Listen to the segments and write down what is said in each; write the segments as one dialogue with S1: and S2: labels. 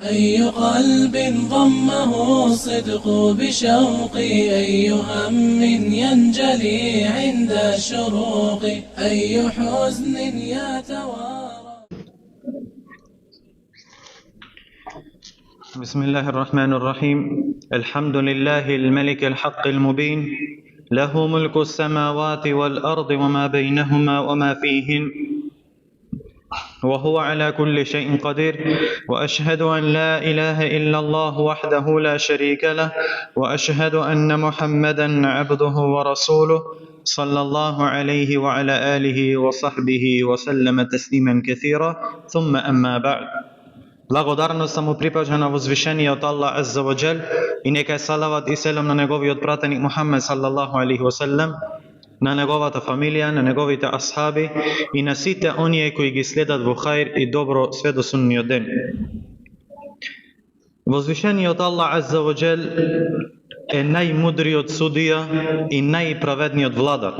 S1: أي قلب ضمه الصدق بشوق أي هم ينجلي عند الشروق أي حزن يتوارى.
S2: بسم الله الرحمن الرحيم. الحمد لله الملك الحق المبين، له ملك السماوات والأرض وما بينهما وما فيهن، وهو على كل شيء قدير. وأشهد أن لا إله إلا الله وحده لا شريك له، وأشهد أن محمدا عبده ورسوله صلى الله عليه وعلى آله وصحبه وسلم تسليما كثيرا. ثم أما بعد. Благодарност му припаѓа на возвишениот Аллах Азза ва Џел и нека е салават и селам на неговиот пратеник Мухаммед саллаллаху алейхи ва саллем, на неговата фамилија, на неговите асхаби и на сите оние кои ги следат во хаир и добро све до судниот ден. Возвишениот Аллах Азза ва Џел е најмудриот судија и најправедниот владар.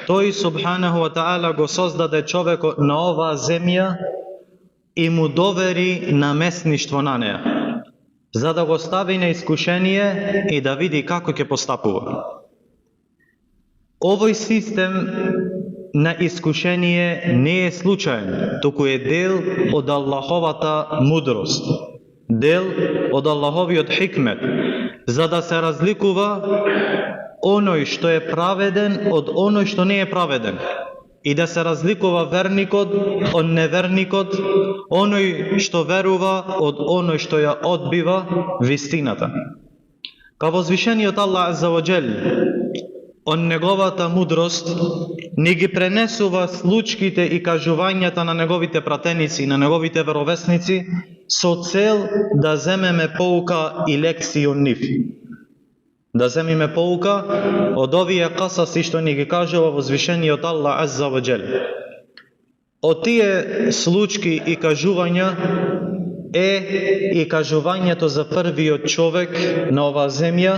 S2: Тој субханаху ва таала го создаде човекот на оваа земја и му довери наместништво на неа, за да го стави на искушение и да види како ќе постапува. Овој систем на искушение не е случаен, туку е дел од Аллаховата мудрост, дел од Аллаховиот хикмет, за да се разликува оној што е праведен од оној што не е праведен, и да се разликува верникот од неверникот, оној што верува од оној што ја одбива вистината. Па возвишениот Аллах Азза ва Џел од неговата мудрост ни ги пренесува случките и кажувањата на неговите пратеници, на неговите веровесници, со цел да земеме поука и лекции од нив. Да земиме поука од овие касаси што ни ги кажува возвишениот Аллах Азза ва Џел. Од тие случки и кажувања е и кажувањето за првиот човек на оваа земја,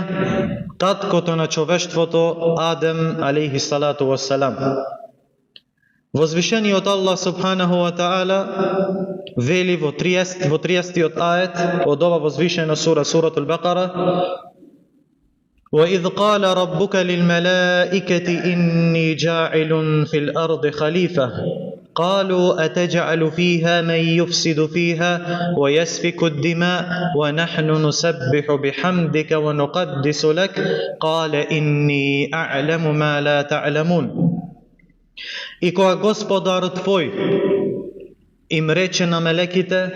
S2: таткото на човештвото Адем алейхи салату вассалам. Возвишениот Аллах субханаху ва таала вели во 30-тиот ајет од ова возвишена сура, суратул Бакара: وَإِذْ قَالَ رَبُّكَ لِلْمَلَائِكَةِ إِنِّي جَاعِلٌ فِي الْأَرْضِ خَلِيفَةً قَالُوا أَتَجْعَلُ فِيهَا مَن يُفْسِدُ فِيهَا وَيَسْفِكُ الدِّمَاءَ وَنَحْنُ نُسَبِّحُ بِحَمْدِكَ وَنُقَدِّسُ لَكَ قَالَ إِنِّي أَعْلَمُ مَا لَا تَعْلَمُونَ. И кога Господарот твој им рече на мелеките: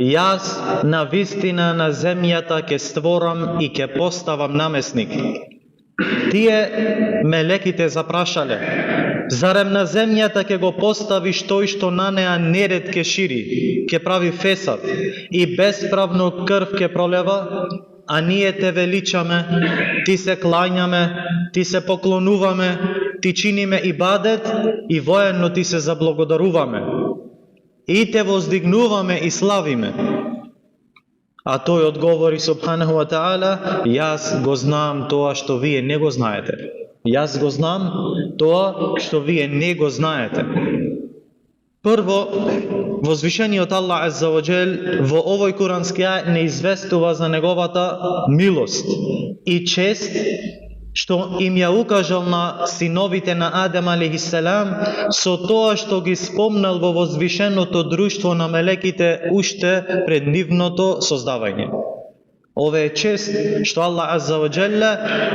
S2: јас на вистина на земјата ќе створам и ќе поставам намесник. Тие мелеките запрашале: зарем на земјата ќе го поставиш тој што на неа неред ќе шири, ќе прави фесад и бесправно крв ќе пролева, а ние те величаме, ти се клањаме, ти се поклонуваме, ти чиниме ибадет и воено ти се заблагодаруваме и те воздигнуваме и славиме. А тој одговори субханаху ва таала: јас го знам тоа што вие не го знаете. Јас го знам тоа што вие не го знаете. Прво, возвишениот Аллах Азза ва Џел во овој курански ајет не известува за неговата милост и чест што им ја укажал на синовите на Адем алейхиссалам со тоа што ги спомнал во возвишеното друштво на мелеките уште пред нивното создавање. Ова е чест што Аллах Азза ва Џел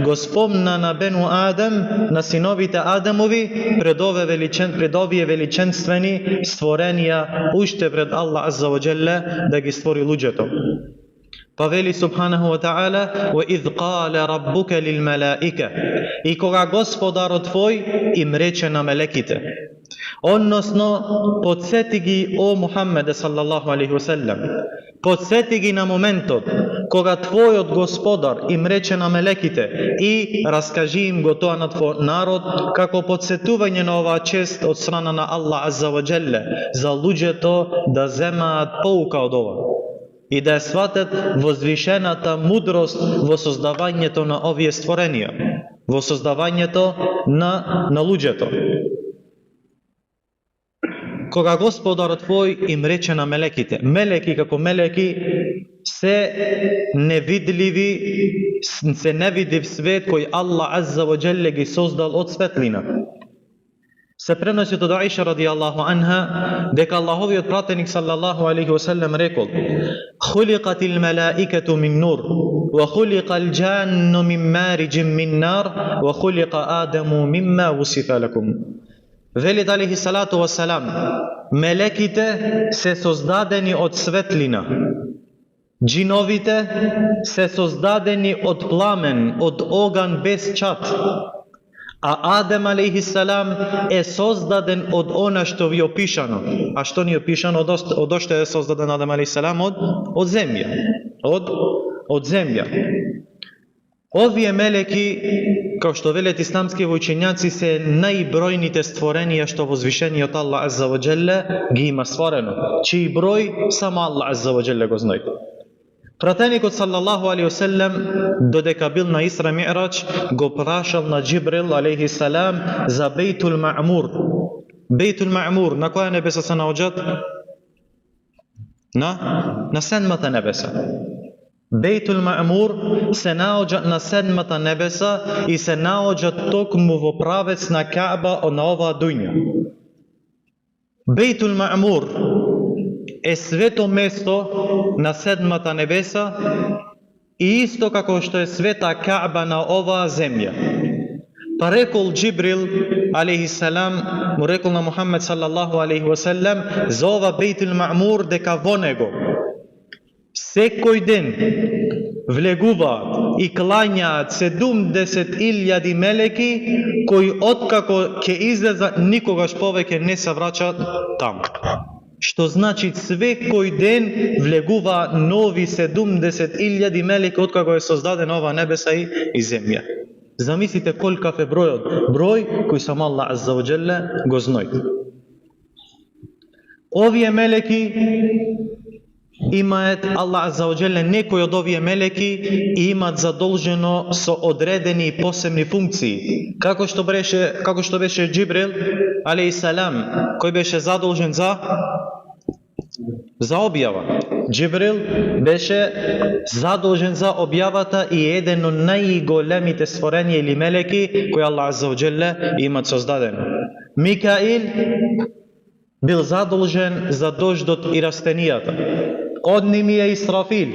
S2: го спомна на Бену Адем, на синовите Адемови, пред овие величенствени створенија уште пред Аллах Азза ва Џел да ги створи луѓето. Па вели субханаху ва таала: وَإِذْ قَالَ رَبُّكَ لِلْمَلَائِكَةِ. И кога Господарот твој им рече на мелеките, односно подсети ги о Мухаммеде саллаллаху алейхи ва саллем, подсети ги на моментот кога твојот Господар им рече на мелеките и раскажи им го тоа на твојот народ, како подсетување на оваа чест од страна на Аллах Азза ва Џел за луѓето да земаат поука од ова и да сватат возвишената мудрост во создавањето на овие створенија, во создавањето на луѓето. кога Господарот твој им рече на мелеките, мелеки како мелеки се невидливи, се невидив свет кој Аллах Азза ва Джелле ги создал од светлина. Се преноси од Аиша радијаллаху анха дека Аллаховиот пратеник саллаллаху алейхи ва селем рекол: "Хулиqatil malaikatu min nur, wa khuliqal jannu min marijin min nar, wa khuliqa Adamu mimma wusifa lakum." Велит алейхи салату ва салам, мелеките се создадени од светлина, джиновите се создадени од пламен, од оган без чат, а Адем алейхи салам е создаден од она што ви опишано. А што ни опишано? Од што е создаден Адем алейхи салам? Од земја. Од земја. Овие мелеки, како што велат исламски учењаци, се најбројните створенија што возвишениот Аллах Азза ва Джелле ги има створено, чиј број само Аллах Азза ва Джелле го знае. Пратеникот саллаллаху алейхи ва селем додека бил на Исра Ми'раџ го прашал на Џибрил алейхи салам за Бейтул Маъмур. Бейтул Маъмур на која небеса се наоѓаат? На седмата небеса. Бейтул Маъмур се наоѓа на седмата небеса и се наоѓа токму во правец на Каба на оваа дуња. Бейтул Маъмур е свето место на седмата небеса и исто како што е света Каба на оваа земја. Па рекол Џибрил алейхи салам, му рекол на Мухаммед саллаллаху алейхи ва селем за ова Бейтул Маъмур дека во него секој ден влегуваат и клањаат 70.000 мелеки кои откако ќе излезат никогаш повеќе не се враќаат таму. Што значи секој ден влегуваат нови 70.000 мелеки откако е создаден ова небеса и земја. Замислите колкав е бројот, број кој само Аллах Азза ва Джелле го знае. Овие мелеки имаат Аллах Азза ва Джелле, некои од овие мелеки имаат задолжено со одредени и посебни функции. Како што беше Џибрил алейхи салам, кој беше задолжен за објава. Џибрил беше задолжен за објавата и еден од најголемите створенија или мелеки кои Аллах Азза ва Джелле имаат создадено. Микаил бил задолжен за дождот и растенијата. Од ними е Исрафил,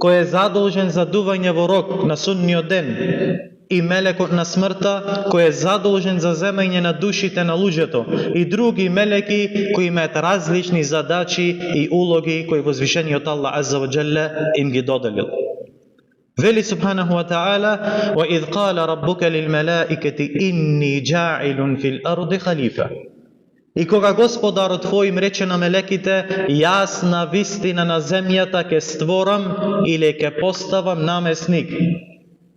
S2: кој е задолжен за дување во рог на судниот ден, и мелекот на смртта, кој е задолжен за земање на душите на луѓето, и други мелеки кои имаат различни задачи и улоги кои возвишениот Аллах Азза ва Джелле им ги доделил. Вели субханаху ва таала: "Ва из қала раббука лил малаикати инни џаилун фил арди халифа." И кога Господарот твој им рече на мелеките: "Јас на вистина на земјата ќе створам или ќе поставам намесник."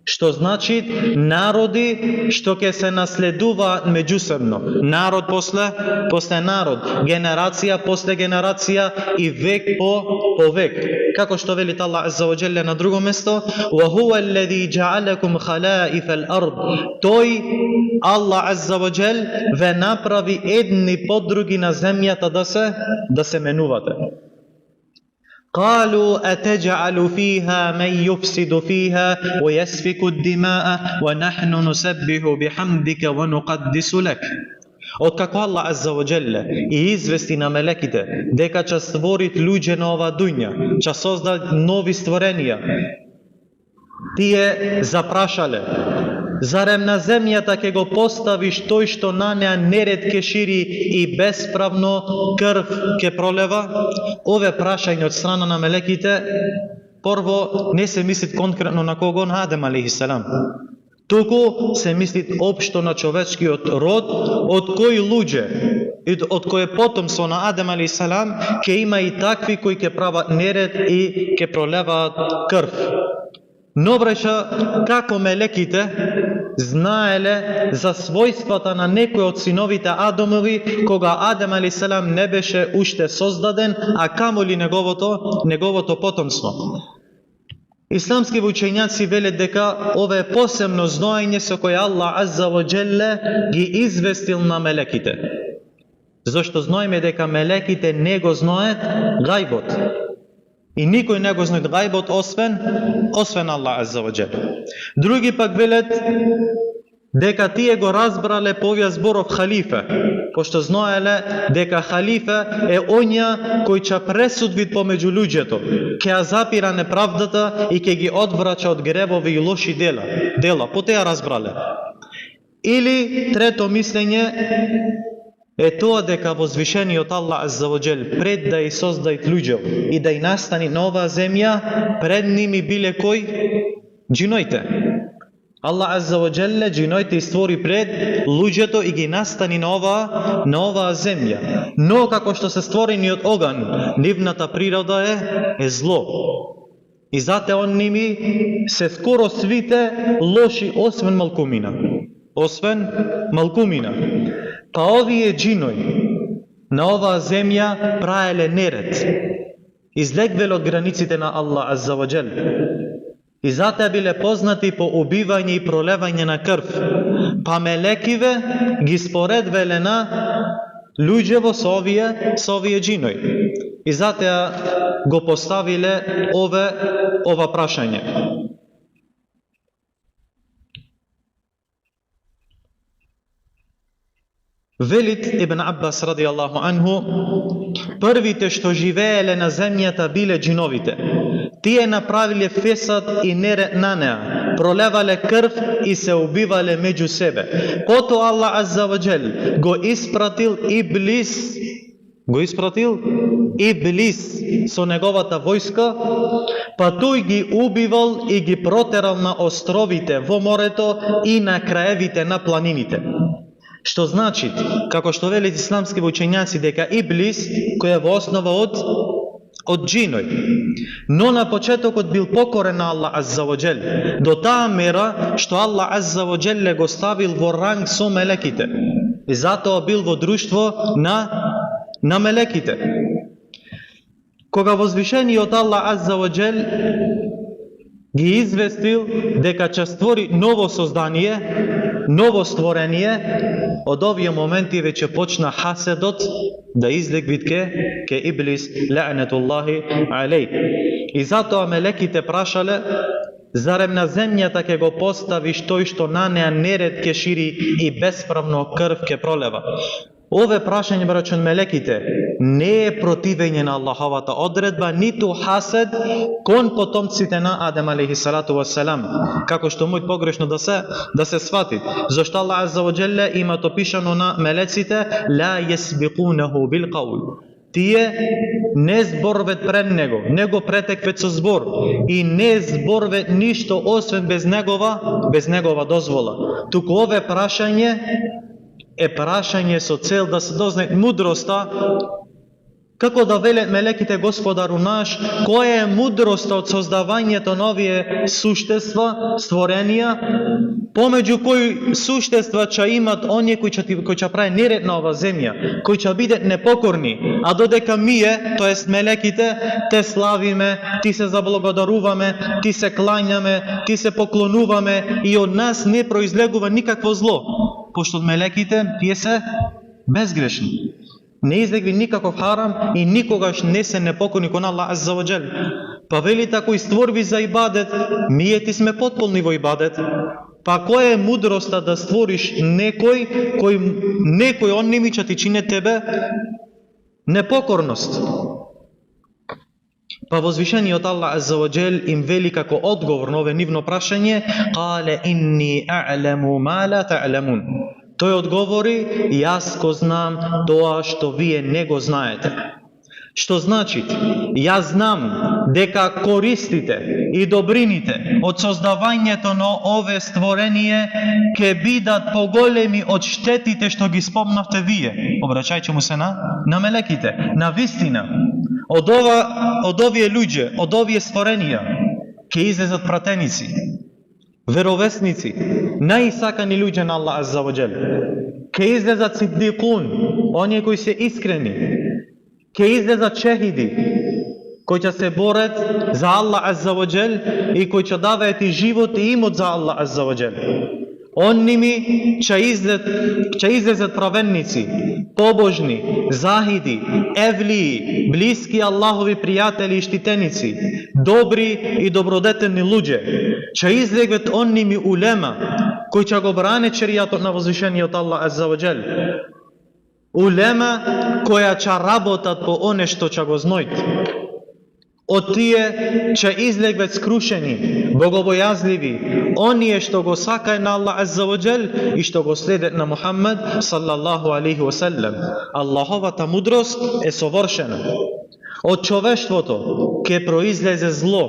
S2: Што значи народи што ќе се наследуваат меѓусебно. Народ после народ, генерација после генерација и век по век. Како што вели Аллах Азза ва Джелле на друго место: "Ва хуа аллази џаалакум халаифал ард." Тој Аллах Азза ва Джел ве направи едни по други на земјата да се менувате. قالوا أتجعل فيها من يفسد فيها ويسفك الدماء ونحن نسبح بحمدك ونقدس لك. Откако Аллах Азза ва Джелле и извести на мелеките дека ќе створит луѓе на ова дуња, ќе создадат нови створенија, тие запрашале: "Зарем на земјата ќе го поставиш тој што на неа неред ќе шири и бесправно крв ќе пролева?" Ове прашање од страна на мелеките, прво не се мисли конкретно на кого? На Адем алейхи салам. Туку се мисли општо на човечкиот род, од кои луѓе и од кој потомство на Адем алейхи салам ќе има и такви кои ќе прават неред и ќе пролеваат крв. Но бреша, како мелеките знаеле за својствата на некој од синовите Адамови кога Адем алейхи салам не беше уште создаден, а камоли неговото потомство. Исламски учењаци велат дека ова е посебно знаење со кое Аллах Азза ва Джелле ги известил на мелеките. Зошто знаеме дека мелеките не го знаат гајбот. И никој не го знаат гајбот освен Аллах Азза ва Джел. Други пак велат дека тие го разбрале по овој зборов халифа, пошто знаеле дека халифа е онја кој ќе пресудви помеѓу луѓето, ќе ја запира неправдата и ќе ги одврача од гревови и лоши дела. По теја разбрале. Или трето мислење е тоа дека возвишениот Аллах Азза ва Джел пред да ја создаде луѓе и да ја настани нова земја, пред ними биле кој? Џиноите. Аллах Азза ва Джел џиноите створи пред луѓето и ги настани на оваа земја. Но како што се створени од оган, нивната природа е зло. И затоа он ними се скоро свите лоши освен малкумина. Па овие џинои на оваа земја праеле неред. Излегвеле од границите на Аллах Азза ва Джел. И затоа биле познати по убивање и пролевање на крв. Па мелекиве ги споредвеле на луѓево со овие џинои. И затоа го поставиле ова прашање. Велит Ибн Аббас радијаллаху анху, првите што живееле на земјата биле џиновите. Тие направиле фесад и неред на неа, пролевале крв и се убивале меѓу себе. Потоа Аллах Азза ва Джел го испратил Иблис со неговата војска, па тој ги убивал и ги протерал на островите, во морето и на краевите на планините. Што значи, како што велат исламски учењаци, дека Иблис, кој е во основа од џиној, но на почетокот бил покорен на Аллах Азза ва Джел, до таа мера што Аллах Азза ва Джел го ставил во ранг со мелеките. И затоа бил во друштво на мелеките. Кога возвишениот Аллах Азза ва Джел ги известил дека ќе створи ново создание, ново створение, од овие моменти веќе почна хаседот да излегви ке Иблис, лаънатуллахи алейх. И затоа мелеките прашале, зарем на земјата ќе го поставиш тој што на неа неред ке шири и бесправно крв ке пролева? Ове прашање, браќон, мелеките не е противење на Аллаховата одредба, ниту хасед кон потомците на Адем алейхиссалату вассалам, како што мој погрешно да се свати. Зашто Аллах Азза ва Джелле има то пишано на мелеците: ла јесбикунаху бил qawl. Тие не зборвет пред него, не го претеквет со збор и не зборвет ништо освен без негова дозвола. Туку ове прашање е прашање со цел да се дознае мудроста, како да велат мелеките: Господару наш, која е мудроста од создавањето на овие суштества, створенија, помеѓу кои суштества ќе имат оние кои ќе прави неред на ова земја, кои ќе бидат непокорни, а додека ние, тоест мелеките, те славиме, ти се заблагодаруваме, ти се клањаме, ти се поклонуваме и од нас не произлегува никакво зло, пошто од мелеките тие се безгрешни. Не излегви никаков харам и никогаш не се непокорни кон Аллах Азза ва Джел. Па вели, ако створви за ибадет, ние ти сме потполни во ибадет. Па која е мудроста да створиш некој он ними ќе ти чине тебе непокорност? Па возвишениот Аллах Азза ва Джел им вели како одговор на ове нивно прашање: Кале инни а'ламу ма ла та'ламун. Тој одговори: јас го знам тоа што вие не го знаете. Што значи? Јас знам дека користите и добрините од создавањето на ове створение ќе бидат поголеми од штетите што ги спомнавте вие. Обраќајте му се на мелеките. На вистина, од овие луѓе, од овие створенија ќе излезат пратеници, веровесници, најсакани луѓе на Аллах Азза ва Джел. Ќе излезат сиддикун, оние кои се искрени. Ќе излезат шехиди, кои ќе се борат за Аллах Азза ва Джел и кои ќе даваат и живот и имот за Аллах Азза ва Джел. Онними ќе излезат праведници, побожни, захиди, евлии, блиски Аллахови пријатели и штитеници, добри и добродетелни луѓе. Ќе излегат онними улема, кои ќе го бране шеријатот на возвишениот Аллах Азза ва Џел. Улема која ќе работат по оне што ќе го знојт. Од тие ќе излегват скрушени, богобојазливи, оние што го сакај на Аллах Азза ва Џел и што го следат на Мухаммед саллаллаху алейхи ва саллем. Аллаховата мудрост е совршена. Од човештвото ќе произлезе зло,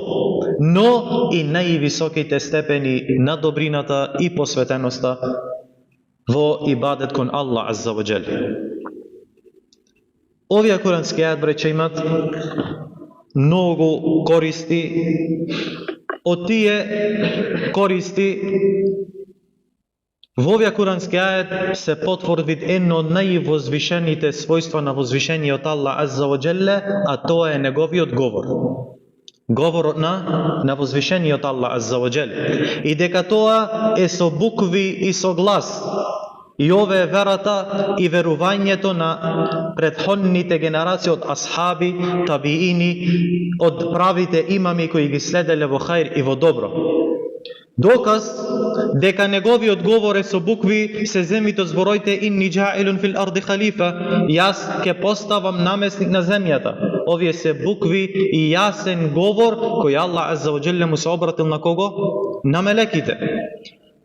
S2: но и највисоките степени на добрината и посветеноста во ибадет кон Аллах Азза ва Џел. Овие курански ајат, браќа, имат многу користи. Од тие користи во овие курански ајат се потврди едно од највозвишените својства на возвишениот Аллах Азза ва Џелле, а тоа е неговиот говор. Говорот на возвишениот Аллах Азза ва Џел. И дека тоа е со букви и со глас. И ова е верата и верувањето на претходните генерации од асхаби, табиини, од правите имами кои ги следеле во хаир и во добро. Доказ дека неговиот говор е со букви се земите од збороите инни џаилун фил арди халифа, јас ќе поставам намесник на земјата. Овие се букви и јасен говор кој Аллах Азза ва Џелле му се обратил на кого? На мелеките.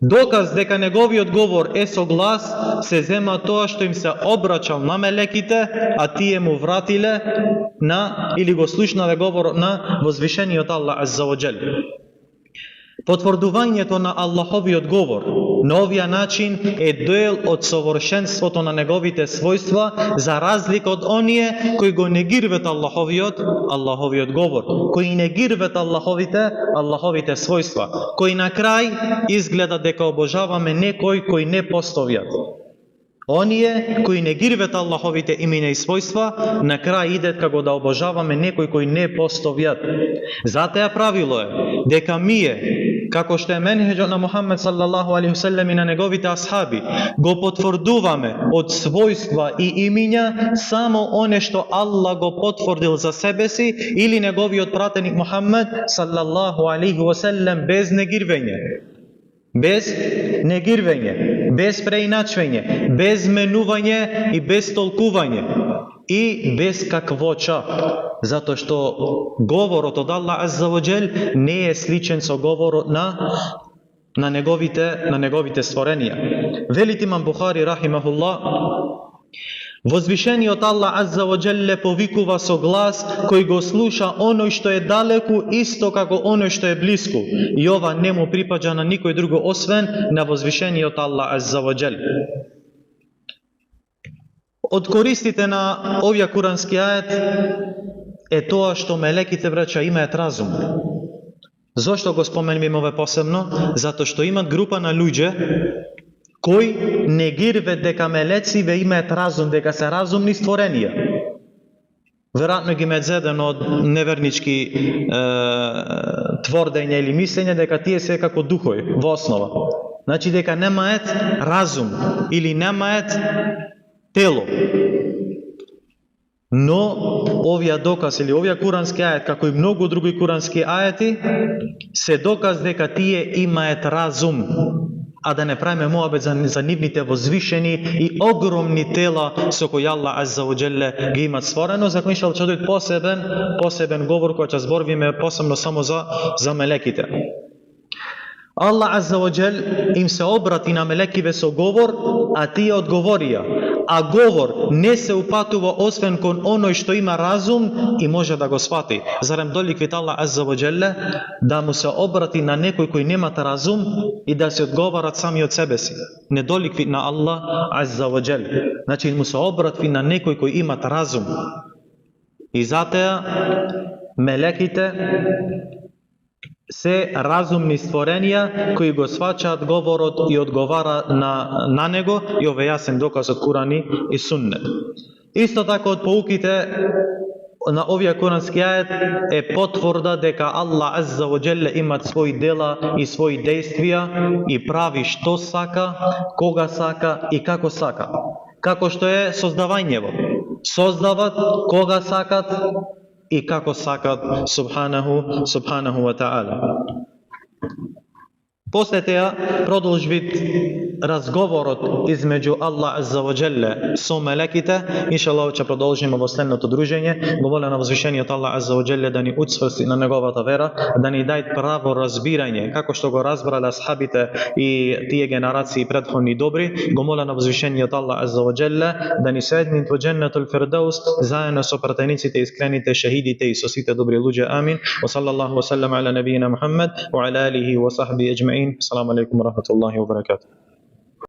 S2: Доказ дека неговиот говор е со глас се зема тоа што им се обрачал на мелеките, а тие му вратиле на или го слушнале говорот на возвишениот Аллах Азза ва Џел. Потврдувањето на Аллаховиот говор на овија начин е дел од совршенството на неговите својства, за разлика од оние кои го негирват Аллаховиот говор, кои негирват Аллаховите својства, кои на крај изгледа дека обожаваме некој кој не постојат. Оние кои негирват Аллаховите имена и својства, на крај идат како да обожаваме некој кој не постојат. Затоа правило е дека ние, како што е менхеджот на Мухаммед саллаллаху алейхи ва саллем и на неговите асхаби, го потврдуваме од својства и имиња само оне што Аллах го потврдил за себе си или неговиот пратеник Мухаммед саллаллаху алейхи ва саллем, без негирвење. Без преиначвање, без менување и без толкување и без каквоча, затоа што говорот од Аллах Азза ва Џел не е сличен со говорот на неговите створенија. Велит имам Бухари рахимахуллах: возвишениот Аллах Азза ва Џелле повикува со глас кој го слуша оној што е далеку исто како оној што е блиску, и ова не му припаѓа на никој друго освен на возвишениот Аллах Азза ва Џел. Од користите на овие курански ајат е тоа што мелеките, браќа, имаат разум. Зошто го споменуваме ова посебно? Затоа што имат група на луѓе кои негирват дека мелециве имаат разум, дека се разумни створенија. Веројатно ги имаат зеден од невернички тврдења или мислења дека тие се како духови во основа. Значи дека немаат разум или немаат тело. Но овие доказ или овие курански ајат, како и многу други курански ајати, се доказ дека тие имаат разум, а да не правиме моабет за нивните возвишени и огромни тела со кои Аллах Азза ва Џелле ги имат створено, за кој ќе дойде посебен говор кој ќе зборуваме посебно само за мелеките. Аллах Азза ва Џел им се обрати на мелекиве со говор, а тие одговорија. А говор не се упатува освен кон оној што има разум и може да го свати. Зарем доликвит Аллах Азза ва Џелле да му се обрати на некој кој немат разум и да се одговарат сами од себе си? Не доликвит на Аллах Азза ва Џел. Значи му се обрати на некој кој имат разум. И затоа мелеките се разумни створенија кои го сваќаат говорот и одговара на него, и ова јасен доказ од Куран и Суннет. Исто така од поуките на овие курански ајет е потврда дека Аллах Азза ва Джелле имат своји дела и своји действија и прави што сака, кога сака и како сака. Како што е создавањево. Создават кога сакат и како сакат субханаху ва таала. После теа продолжи разговорот измеѓу Аллах Азза ва Джелле со мелеките. Иншаллах ќе продолжиме во следното дружење. Го молам на возвишениот Аллах Азза ва Джелле да ни учврсти на неговата вера, да ни даде право разбирање, како што го разбрале асхабите и тие генерации предходни добри. Го молам на возвишениот Аллах Азза ва Джелле да ни седни во Дженнетул Фирдаус заедно со пратениците, искрените, шехидите и со сите добри луѓе. Амин. Ва саллаллаху ва саллам ала набиина Мухаммед ва ала алихи ва сахби аџмаин. Assalamu alaikum wa rahmatullahi wa barakatuh.